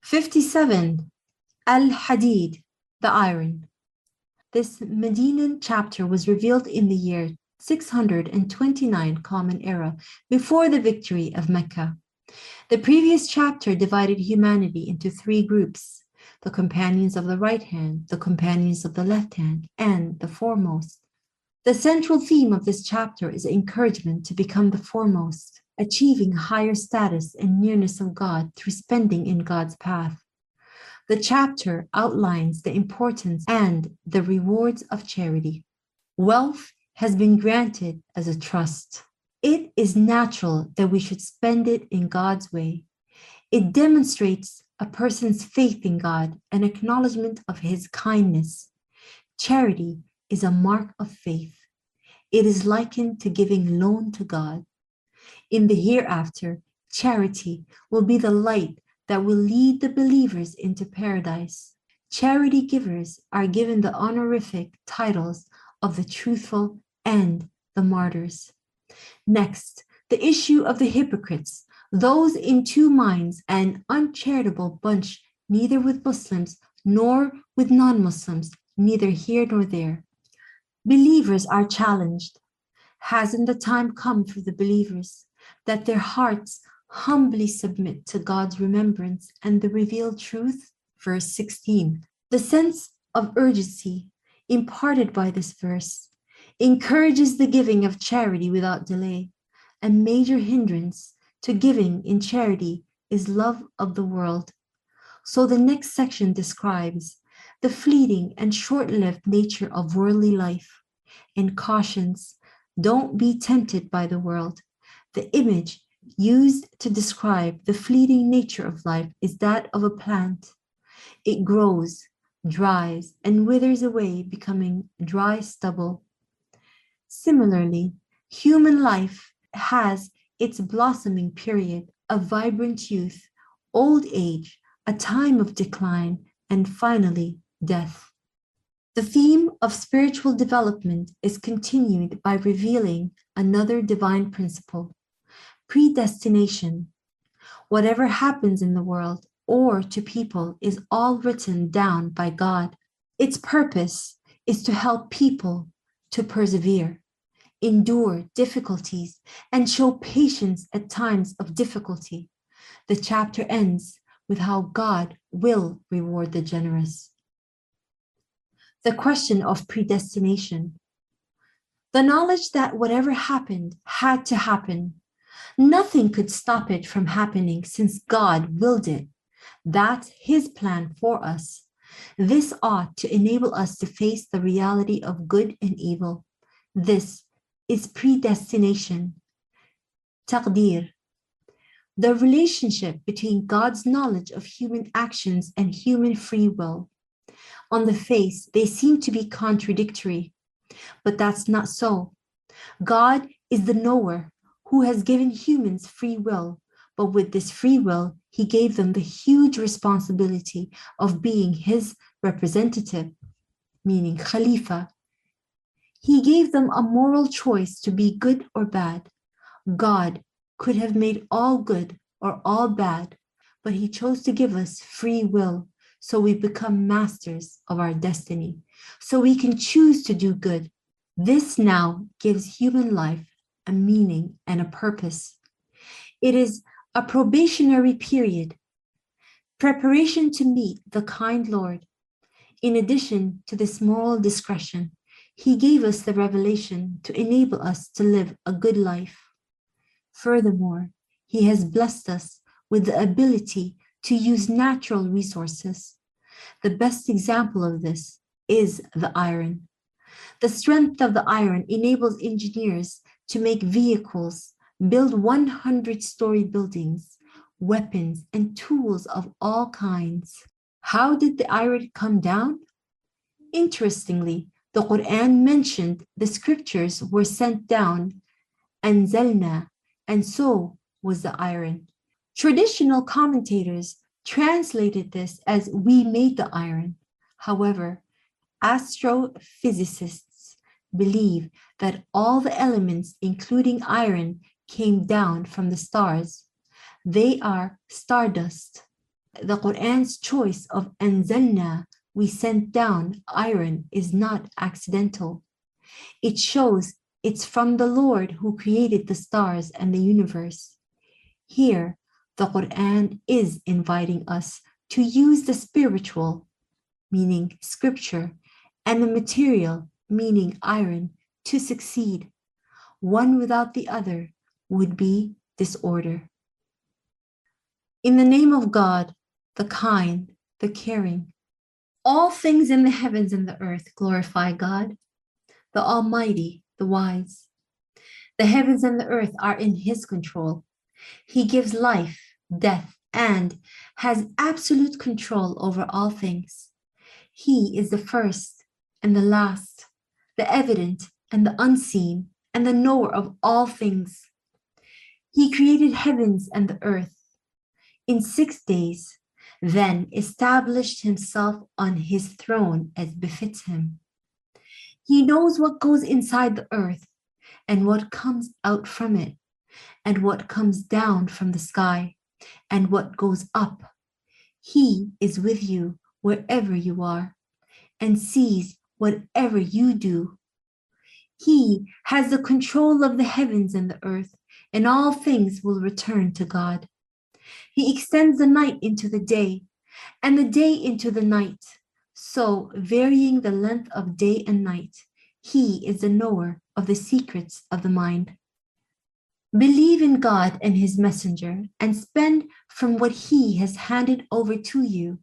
57. Al-Hadid, the iron. This Medinan chapter was revealed in the year 629 Common Era, before the victory of Mecca. The previous chapter divided humanity into three groups: the companions of the right hand, the companions of the left hand, and the foremost. The central theme of this chapter is encouragement to become the foremost, achieving higher status and nearness of God through spending in God's path. The chapter outlines the importance and the rewards of charity. Wealth has been granted as a trust. It is natural that we should spend it in God's way. It demonstrates a person's faith in God and acknowledgement of His kindness. Charity is a mark of faith. It is likened to giving loan to God. In the hereafter, charity will be the light that will lead the believers into paradise. Charity givers are given the honorific titles of the truthful and the martyrs. Next, the issue of the hypocrites, those in two minds, an uncharitable bunch, neither with Muslims nor with non-Muslims, neither here nor there. Believers are challenged. Hasn't the time come for the believers that their hearts humbly submit to God's remembrance and the revealed truth? Verse 16. The sense of urgency imparted by this verse encourages the giving of charity without delay. A major hindrance to giving in charity is love of the world. So the next section describes the fleeting and short-lived nature of worldly life and cautions, don't be tempted by the world. The image used to describe the fleeting nature of life is that of a plant. It grows, dries, and withers away, becoming dry stubble. Similarly, human life has its blossoming period of vibrant youth, old age, a time of decline, and finally, death. The theme of spiritual development is continued by revealing another divine principle: predestination. Whatever happens in the world or to people is all written down by God. Its purpose is to help people to persevere, endure difficulties, and show patience at times of difficulty. The chapter ends with how God will reward the generous. The question of predestination. The knowledge that whatever happened had to happen. Nothing could stop it from happening since God willed it. That's His plan for us. This ought to enable us to face the reality of good and evil. This is predestination. Taqdir. The relationship between God's knowledge of human actions and human free will. On the face, they seem to be contradictory, but that's not so. God is the knower who has given humans free will, but with this free will, He gave them the huge responsibility of being His representative, meaning Khalifa. He gave them a moral choice to be good or bad. God could have made all good or all bad, but He chose to give us free will, so we become masters of our destiny, so we can choose to do good. This now gives human life a meaning and a purpose. It is a probationary period, preparation to meet the kind Lord. In addition to this moral discretion, He gave us the revelation to enable us to live a good life. Furthermore, He has blessed us with the ability to use natural resources. The best example of this is the iron. The strength of the iron enables engineers to make vehicles, build 100-story buildings, weapons, and tools of all kinds. How did the iron come down? Interestingly, the Quran mentioned the scriptures were sent down, anzalna, and so was the iron. Traditional commentators translated this as we made the iron. However, astrophysicists believe that all the elements, including iron, came down from the stars. They are stardust. The Quran's choice of anzalna, we sent down iron, is not accidental. It shows it's from the Lord who created the stars and the universe. Here, the Quran is inviting us to use the spiritual, meaning scripture, and the material, meaning iron, to succeed. One without the other would be disorder. In the name of God, the kind, the caring, all things in the heavens and the earth glorify God, the Almighty, the wise. The heavens and the earth are in His control. He gives life, death, and has absolute control over all things. He is the first and the last, the evident and the unseen, and the knower of all things. He created heavens and the earth in 6 days, then established Himself on His throne as befits Him. He knows what goes inside the earth and what comes out from it, and what comes down from the sky, and what goes up. He is with you wherever you are, and sees whatever you do. He has the control of the heavens and the earth, and all things will return to God. He extends the night into the day, and the day into the night, so varying the length of day and night. He is the knower of the secrets of the mind. Believe in God and His messenger, and spend from what He has handed over to you.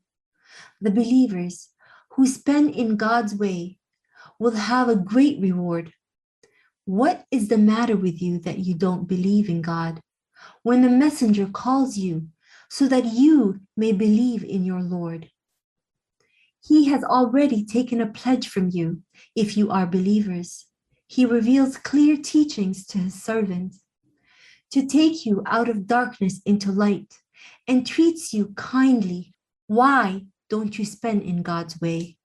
The believers who spend in God's way will have a great reward. What is the matter with you that you don't believe in God when the messenger calls you so that you may believe in your Lord? He has already taken a pledge from you if you are believers. He reveals clear teachings to His servants to take you out of darkness into light, and treats you kindly. Why don't you spend in God's way?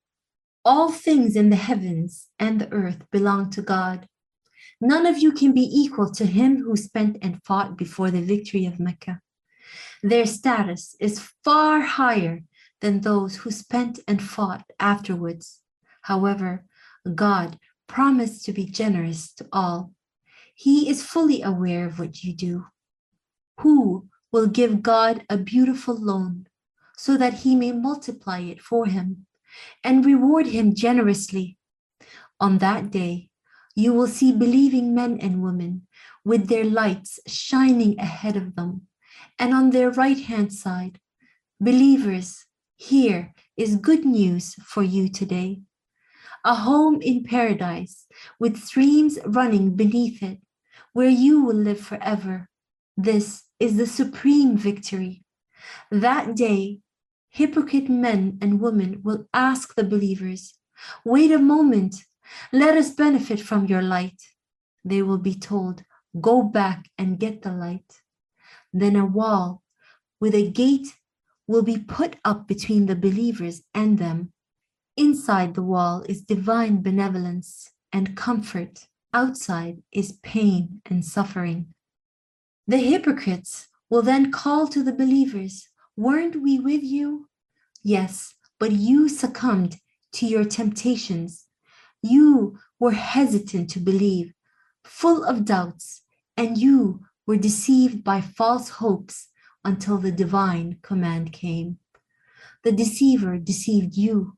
All things in the heavens and the earth belong to God. None of you can be equal to Him who spent and fought before the victory of Mecca. Their status is far higher than those who spent and fought afterwards. However, God promised to be generous to all. He is fully aware of what you do. Who will give God a beautiful loan so that He may multiply it for him and reward him generously? On that day, you will see believing men and women with their lights shining ahead of them, and on their right-hand side, believers, here is good news for you today. A home in paradise with streams running beneath it, where you will live forever. This is the supreme victory. That day, hypocrite men and women will ask the believers, "Wait a moment, let us benefit from your light." They will be told, "Go back and get the light." Then a wall with a gate will be put up between the believers and them. Inside the wall is divine benevolence and comfort. Outside is pain and suffering. The hypocrites will then call to the believers, "Weren't we with you?" "Yes, but you succumbed to your temptations. You were hesitant to believe, full of doubts, and you were deceived by false hopes until the divine command came. The deceiver deceived you.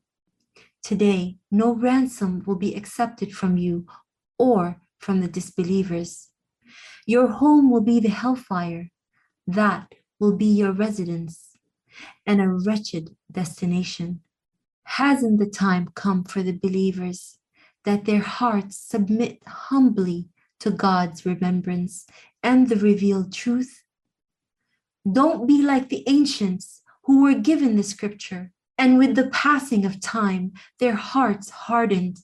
Today, no ransom will be accepted from you or from the disbelievers. Your home will be the hellfire. That will be your residence, and a wretched destination. Hasn't the time come for the believers that their hearts submit humbly to God's remembrance and the revealed truth? Don't be like the ancients who were given the scripture, and with the passing of time, their hearts hardened.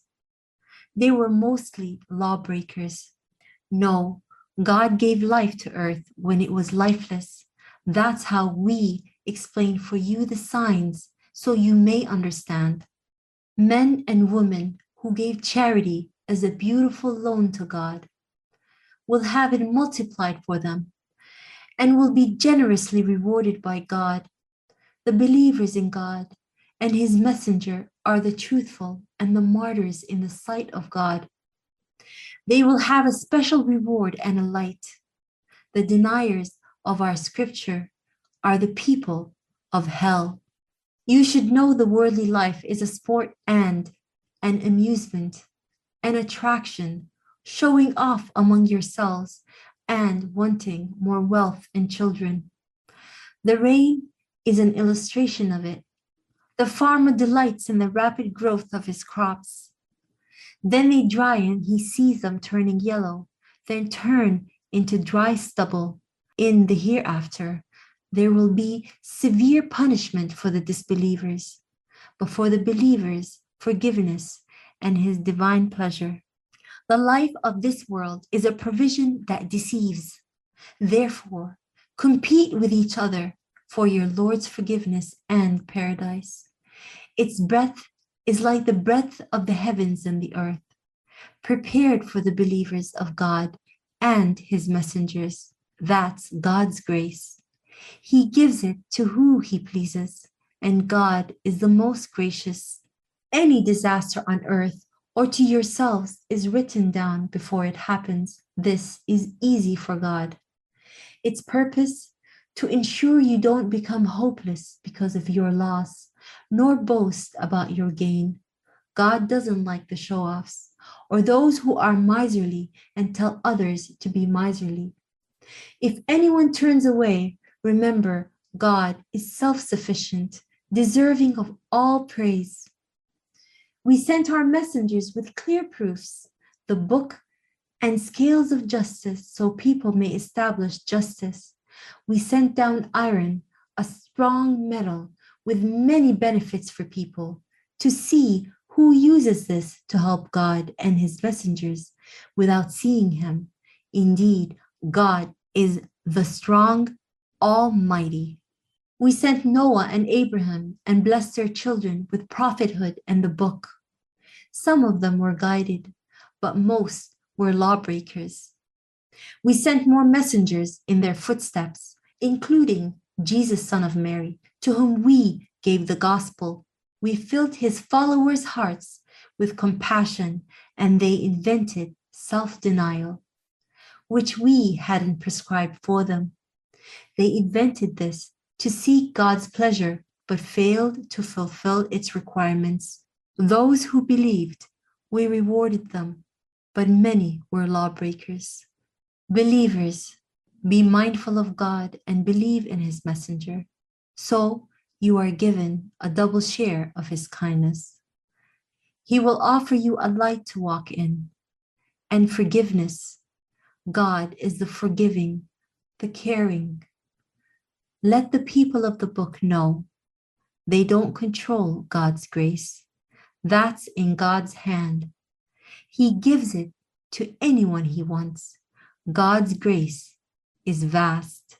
They were mostly lawbreakers. No, God gave life to earth when it was lifeless. That's how we explain for you the signs so you may understand. Men and women who gave charity as a beautiful loan to God will have it multiplied for them and will be generously rewarded by God. The believers in God and his messenger are the truthful and the martyrs in the sight of God. They will have a special reward and a light. The deniers of our scripture are the people of hell. You should know the worldly life is a sport and an amusement, an attraction, showing off among yourselves and wanting more wealth and children. The rain is an illustration of it. The farmer delights in the rapid growth of his crops. Then they dry and he sees them turning yellow, then turn into dry stubble. In the hereafter, there will be severe punishment for the disbelievers, but for the believers, forgiveness and his divine pleasure. The life of this world is a provision that deceives. Therefore, compete with each other for your Lord's forgiveness and paradise. Its breadth is like the breadth of the heavens and the earth, prepared for the believers of God and his messengers. That's God's grace. He gives it to who he pleases, and God is the most gracious. Any disaster on earth or to yourselves is written down before it happens. This is easy for God. Its purpose to ensure you don't become hopeless because of your loss, nor boast about your gain. God doesn't like the show-offs or those who are miserly and tell others to be miserly. If anyone turns away, remember God is self-sufficient, deserving of all praise. We sent our messengers with clear proofs, the book and scales of justice, so people may establish justice. We sent down iron, a strong metal with many benefits for people, to see who uses this to help God and his messengers without seeing him. Indeed, God is the strong, almighty. We sent Noah and Abraham and blessed their children with prophethood and the book. Some of them were guided, but most were lawbreakers. We sent more messengers in their footsteps, including Jesus, son of Mary, to whom we gave the gospel. We filled his followers' hearts with compassion, and they invented self-denial, which we hadn't prescribed for them. They invented this to seek God's pleasure, but failed to fulfill its requirements. Those who believed, we rewarded them, but many were lawbreakers. Believers, be mindful of God and believe in his messenger. So you are given a double share of his kindness. He will offer you a light to walk in and forgiveness. God is the forgiving, the caring. Let the people of the book know they don't control God's grace. That's in God's hand. He gives it to anyone he wants. God's grace is vast.